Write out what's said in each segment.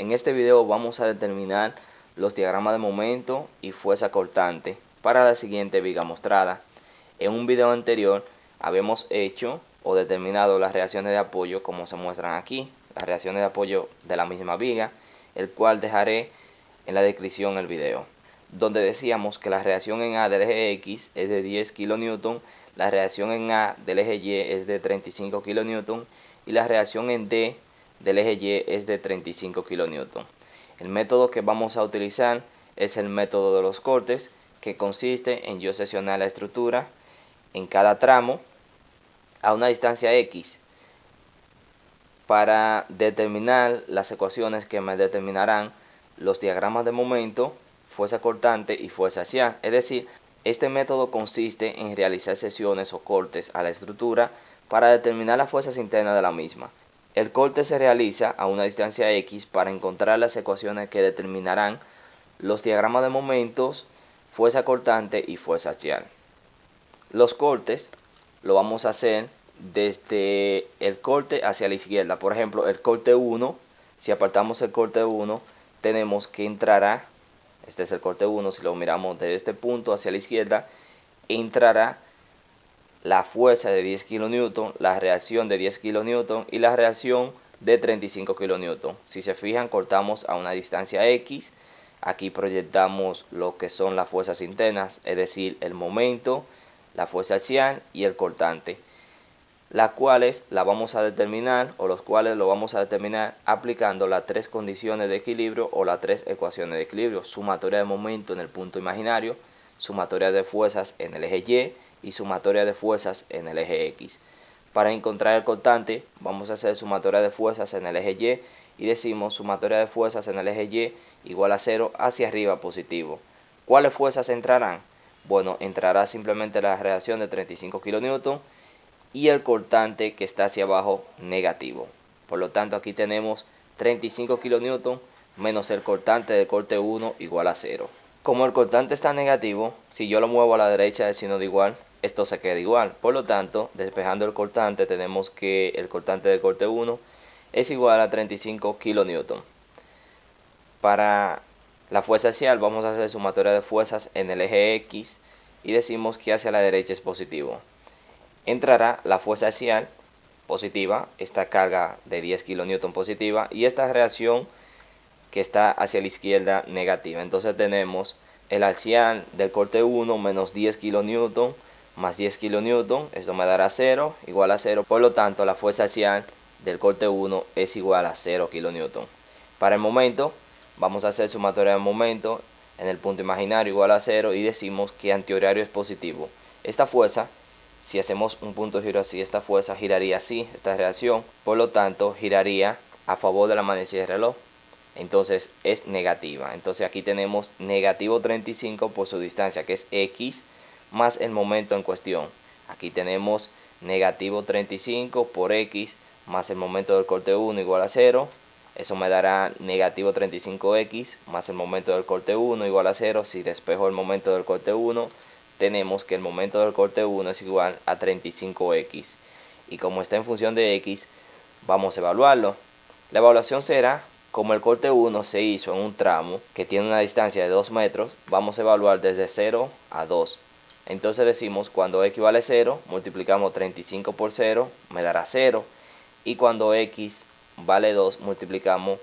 En este video vamos a determinar los diagramas de momento y fuerza cortante para la siguiente viga mostrada. En un video anterior habíamos hecho o determinado las reacciones de apoyo como se muestran aquí, las reacciones de apoyo de la misma viga, el cual dejaré en la descripción el video, donde decíamos que la reacción en A del eje X es de 10 kN, la reacción en A del eje Y es de 35 kN y la reacción en D del eje Y es de 35 kN. El método que vamos a utilizar es el método de los cortes, que consiste en yo seccionar la estructura en cada tramo a una distancia X para determinar las ecuaciones que me determinarán los diagramas de momento, fuerza cortante y fuerza axial. Es decir, este método consiste en realizar secciones o cortes a la estructura para determinar las fuerzas internas de la misma. El corte se realiza a una distancia X para encontrar las ecuaciones que determinarán los diagramas de momentos, fuerza cortante y fuerza axial. Los cortes lo vamos a hacer desde el corte hacia la izquierda. Por ejemplo, el corte 1, si apartamos el corte 1, tenemos que entrará, este es el corte 1, si lo miramos desde este punto hacia la izquierda, entrará la fuerza de 10 kN, la reacción de 10 kN y la reacción de 35 kN. Si se fijan, cortamos a una distancia X. Aquí proyectamos lo que son las fuerzas internas, es decir, el momento, la fuerza axial y el cortante, las cuales la vamos a determinar o los cuales lo vamos a determinar aplicando las tres condiciones de equilibrio o las tres ecuaciones de equilibrio: sumatoria de momento en el punto imaginario, sumatoria de fuerzas en el eje Y sumatoria de fuerzas en el eje X. Para encontrar el cortante vamos a hacer sumatoria de fuerzas en el eje Y decimos sumatoria de fuerzas en el eje Y igual a 0 hacia arriba positivo. ¿Cuáles fuerzas entrarán? Bueno, entrará simplemente la reacción de 35 kN y el cortante que está hacia abajo negativo. Por lo tanto, aquí tenemos 35 kN menos el cortante del corte 1 igual a 0. Como el cortante está negativo, si yo lo muevo a la derecha del signo de igual, esto se queda igual. Por lo tanto, despejando el cortante, tenemos que el cortante del corte 1 es igual a 35 kN. Para la fuerza axial vamos a hacer sumatoria de fuerzas en el eje X y decimos que hacia la derecha es positivo. Entrará la fuerza axial positiva, esta carga de 10 kN positiva, y esta reacción que está hacia la izquierda negativa. Entonces tenemos el axial del corte 1 menos 10 kN más 10 kN, esto me dará 0, igual a 0. Por lo tanto, la fuerza axial del corte 1 es igual a 0 kN. Para el momento, vamos a hacer sumatoria de momento en el punto imaginario igual a 0 y decimos que antihorario es positivo. Esta fuerza, si hacemos un punto de giro así, esta fuerza giraría así, esta reacción, por lo tanto giraría a favor de la manecilla del reloj. Entonces es negativa. Entonces aquí tenemos negativo 35 por su distancia, que es X, más el momento en cuestión. Aquí tenemos negativo 35 por X más el momento del corte 1 igual a 0. Eso me dará negativo 35X más el momento del corte 1 igual a 0. Si despejo el momento del corte 1, tenemos que el momento del corte 1 es igual a 35X. Y como está en función de X, vamos a evaluarlo. La evaluación será: como el corte 1 se hizo en un tramo que tiene una distancia de 2 metros, vamos a evaluar desde 0 a 2. Entonces decimos, cuando X vale 0, multiplicamos 35 por 0, me dará 0. Y cuando X vale 2, multiplicamos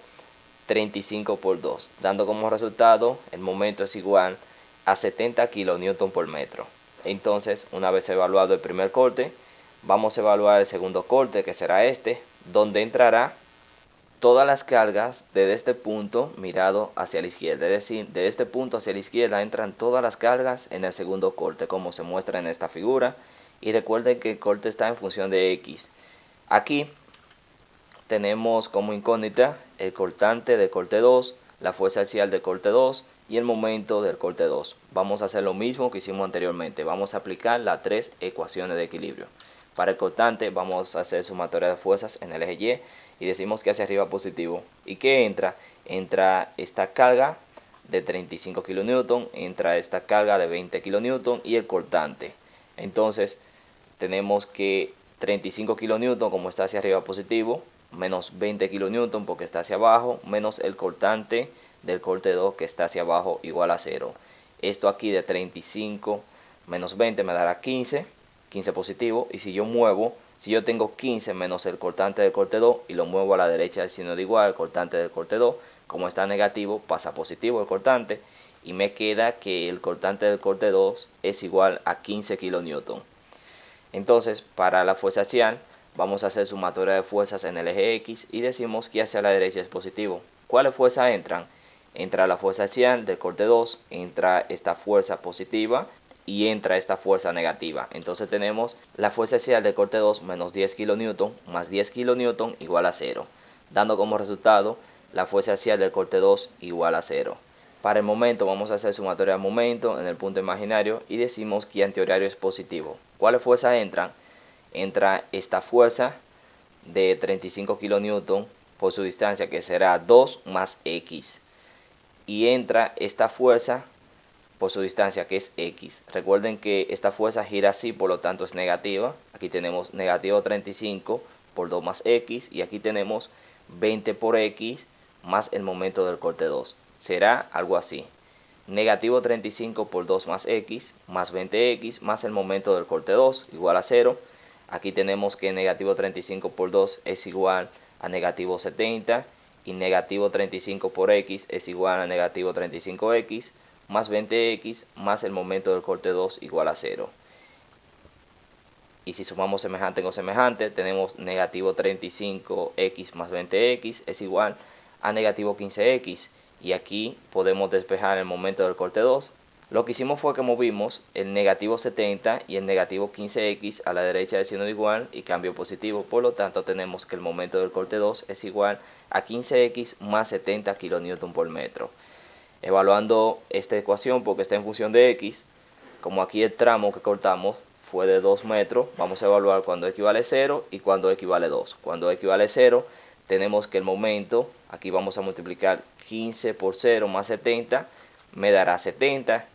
35 por 2, dando como resultado el momento es igual a 70 kN por metro. Entonces, una vez evaluado el primer corte, vamos a evaluar el segundo corte, que será este, donde entrará todas las cargas desde este punto mirado hacia la izquierda. Es decir, de este punto hacia la izquierda entran todas las cargas en el segundo corte, como se muestra en esta figura. Y recuerden que el corte está en función de X. Aquí tenemos como incógnita el cortante del corte 2, la fuerza axial del corte 2 y el momento del corte 2. Vamos a hacer lo mismo que hicimos anteriormente. Vamos a aplicar las tres ecuaciones de equilibrio. Para el cortante vamos a hacer sumatoria de fuerzas en el eje Y decimos que hacia arriba positivo. ¿Y qué entra? Entra esta carga de 35 kN, entra esta carga de 20 kN y el cortante. Entonces tenemos que 35 kN, como está hacia arriba positivo, menos 20 kilonewton porque está hacia abajo, menos el cortante del corte 2 que está hacia abajo, igual a 0. Esto aquí de 35 menos 20 me dará 15 positivo. Y si yo tengo 15 menos el cortante del corte 2 y lo muevo a la derecha del signo de igual, el cortante del corte 2, como está negativo, pasa positivo el cortante. Y me queda que el cortante del corte 2 es igual a 15 kilonewton. Entonces, para la fuerza axial, vamos a hacer sumatoria de fuerzas en el eje X y decimos que hacia la derecha es positivo. ¿Cuáles fuerzas entran? Entra la fuerza axial del corte 2, entra esta fuerza positiva y entra esta fuerza negativa. Entonces tenemos la fuerza axial del corte 2 menos 10 kilonewton más 10 kilonewton igual a 0, dando como resultado la fuerza axial del corte 2 igual a 0. Para el momento vamos a hacer sumatoria de momento en el punto imaginario y decimos que antihorario es positivo. ¿Cuáles fuerzas entran? Entra esta fuerza de 35 kilonewton por su distancia, que será 2 más X. Y entra esta fuerza por su distancia, que es X. Recuerden que esta fuerza gira así, por lo tanto es negativa. Aquí tenemos negativo 35 por 2 más X. Y aquí tenemos 20 por X más el momento del corte 2. Será algo así. Negativo 35 por 2 más X más 20X más el momento del corte 2 igual a 0. Aquí tenemos que negativo 35 por 2 es igual a negativo 70. Y negativo 35 por X es igual a negativo 35X más 20X más el momento del corte 2 igual a 0. Y si sumamos semejante con semejante, tenemos negativo 35X más 20X es igual a negativo 15X. Y aquí podemos despejar el momento del corte 2. Lo que hicimos fue que movimos el negativo 70 y el negativo 15X a la derecha del signo de igual y cambio positivo. Por lo tanto tenemos que el momento del corte 2 es igual a 15X más 70 kilonewton por metro. Evaluando esta ecuación, porque está en función de X, como aquí el tramo que cortamos fue de 2 metros, vamos a evaluar cuando equivale a 0 y cuando equivale a 2. Cuando equivale a 0, tenemos que el momento, aquí vamos a multiplicar 15 por 0 más 70, me dará 70.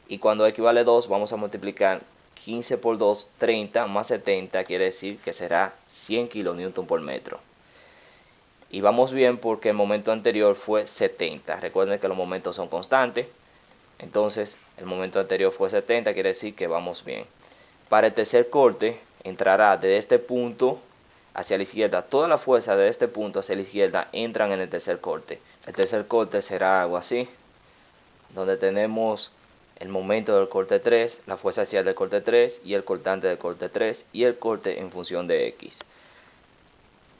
Y cuando equivale a 2, vamos a multiplicar 15 por 2, 30 más 70, quiere decir que será 100 kilonewton por metro. Y vamos bien porque el momento anterior fue 70. Recuerden que los momentos son constantes. Entonces, el momento anterior fue 70, quiere decir que vamos bien. Para el tercer corte, entrará desde este punto hacia la izquierda. Toda la fuerza de este punto hacia la izquierda entran en el tercer corte. El tercer corte será algo así, donde tenemos el momento del corte 3, la fuerza axial del corte 3 y el cortante del corte 3 y el corte en función de X.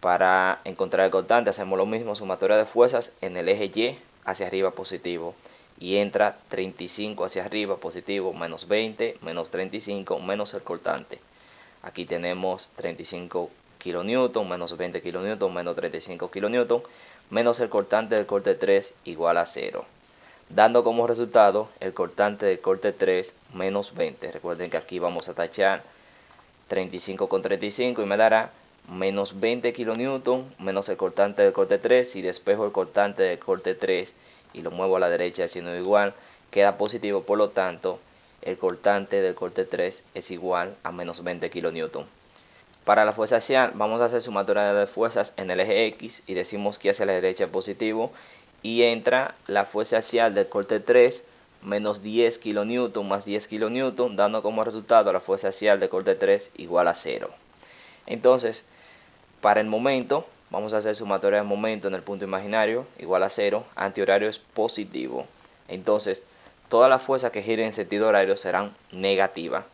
Para encontrar el cortante hacemos lo mismo, sumatoria de fuerzas en el eje Y hacia arriba positivo. Y entra 35 hacia arriba positivo, menos 20, menos 35, menos el cortante. Aquí tenemos 35 kilonewton, menos 20 kilonewton, menos 35 kilonewton, menos el cortante del corte 3 igual a 0. Dando como resultado el cortante del corte 3 menos 20. Recuerden que aquí vamos a tachar 35 con 35 y me dará menos 20 kilonewton menos el cortante del corte 3. Si despejo el cortante del corte 3 y lo muevo a la derecha haciendo igual, queda positivo. Por lo tanto, el cortante del corte 3 es igual a menos 20 kilonewton. Para la fuerza axial vamos a hacer sumatoria de fuerzas en el eje X y decimos que hacia la derecha es positivo. Y entra la fuerza axial del corte 3 menos 10 kilonewton más 10 kilonewton, dando como resultado la fuerza axial del corte 3 igual a 0. Entonces, para el momento, vamos a hacer sumatoria de momento en el punto imaginario, igual a 0, antihorario es positivo. Entonces, todas las fuerzas que giren en sentido horario serán negativas.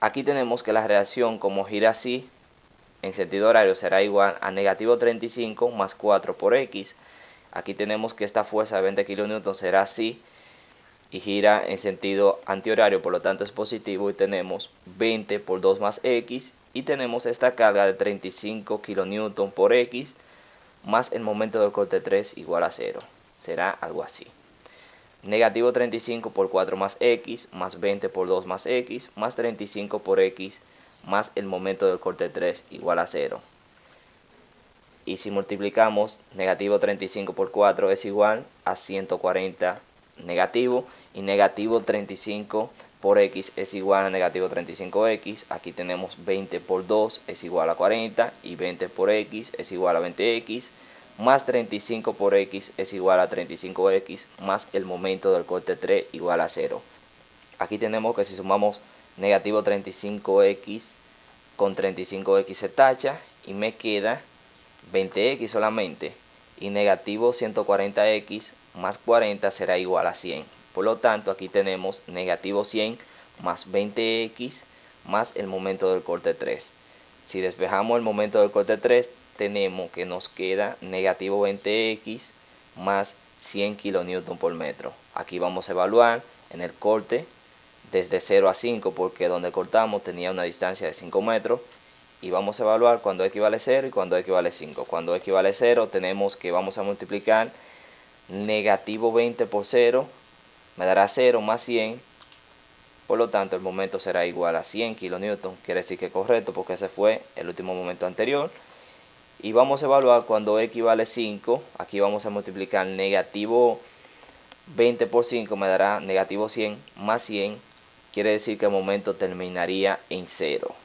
Aquí tenemos que la reacción como gira así, en sentido horario será igual a negativo 35 más 4 por X. Aquí tenemos que esta fuerza de 20 kilonewton será así y gira en sentido antihorario, por lo tanto es positivo y tenemos 20 por 2 más X y tenemos esta carga de 35 kilonewton por X más el momento del corte 3 igual a 0. Será algo así. Negativo 35 por 4 más X más 20 por 2 más X más 35 por X más el momento del corte 3 igual a 0. Y si multiplicamos, negativo 35 por 4 es igual a 140 negativo. Y negativo 35 por x es igual a negativo 35x. Aquí tenemos 20 por 2 es igual a 40 y 20 por x es igual a 20x, más 35 por x es igual a 35x, más el momento del corte 3 igual a 0. Aquí tenemos que si sumamos negativo 35x con 35x se tacha y me queda 20x solamente, y negativo 140x más 40 será igual a 100. Por lo tanto, aquí tenemos negativo 100 más 20x más el momento del corte 3. Si despejamos el momento del corte 3, tenemos que nos queda negativo 20x más 100 kN por metro. Aquí vamos a evaluar en el corte desde 0 a 5, porque donde cortamos tenía una distancia de 5 metros. Y vamos a evaluar cuando equivale 0 y cuando equivale 5. Cuando equivale 0 tenemos que vamos a multiplicar negativo 20 por 0, me dará 0 más 100. Por lo tanto el momento será igual a 100 kN. Quiere decir que es correcto porque ese fue el último momento anterior. Y vamos a evaluar cuando equivale 5. Aquí vamos a multiplicar negativo 20 por 5, me dará negativo 100 más 100. Quiere decir que el momento terminaría en 0.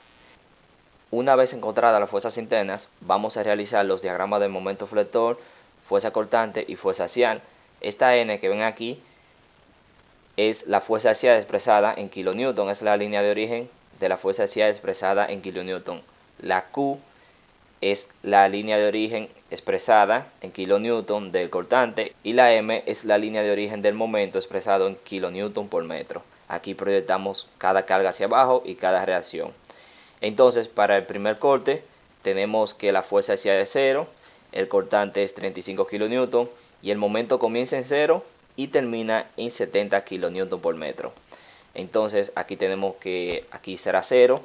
Una vez encontradas las fuerzas internas, vamos a realizar los diagramas del momento flector, fuerza cortante y fuerza axial. Esta N que ven aquí es la fuerza axial expresada en kilonewton, es la línea de origen de la fuerza axial expresada en kilonewton. La Q es la línea de origen expresada en kilonewton del cortante, y la M es la línea de origen del momento expresado en kilonewton por metro. Aquí proyectamos cada carga hacia abajo y cada reacción. Entonces, para el primer corte tenemos que la fuerza axial es 0, el cortante es 35 kN y el momento comienza en 0 y termina en 70 kN por metro. Entonces aquí tenemos que aquí será 0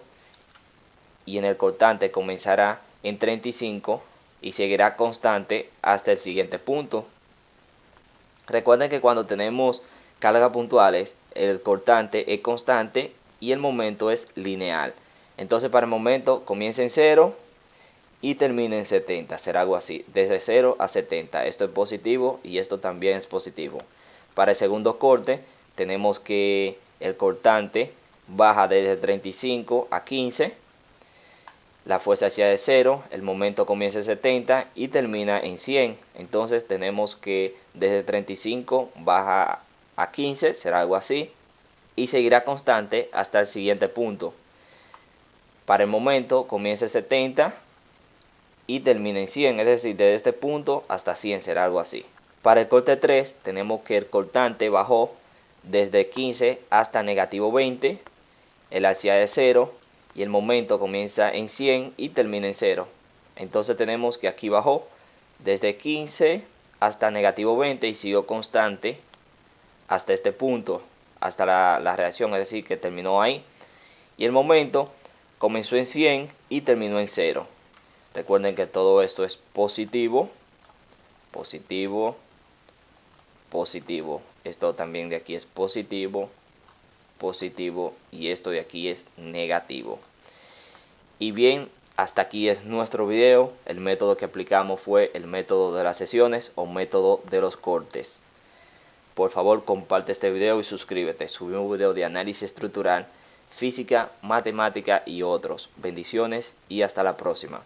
y en el cortante comenzará en 35 y seguirá constante hasta el siguiente punto. Recuerden que cuando tenemos cargas puntuales, el cortante es constante y el momento es lineal. Entonces para el momento comienza en 0 y termina en 70. Será algo así, desde 0 a 70. Esto es positivo y esto también es positivo. Para el segundo corte tenemos que el cortante baja desde 35 a 15. La fuerza axial es 0, el momento comienza en 70 y termina en 100. Entonces tenemos que desde 35 baja a 15, será algo así, y seguirá constante hasta el siguiente punto. Para el momento comienza en 70 y termina en 100, es decir, desde este punto hasta 100 será algo así. Para el corte 3 tenemos que el cortante bajó desde 15 hasta negativo 20, el axial es 0 y el momento comienza en 100 y termina en 0. Entonces tenemos que aquí bajó desde 15 hasta negativo 20 y siguió constante hasta este punto, hasta la reacción, es decir, que terminó ahí. Y el momento comenzó en 100 y terminó en 0. Recuerden que todo esto es positivo, positivo, positivo. Esto también de aquí es positivo, positivo, y esto de aquí es negativo. Y bien, hasta aquí es nuestro video. El método que aplicamos fue el método de las sesiones o método de los cortes. Por favor, comparte este video y suscríbete. Subimos un video de análisis estructural, física, matemática y otros. Bendiciones y hasta la próxima.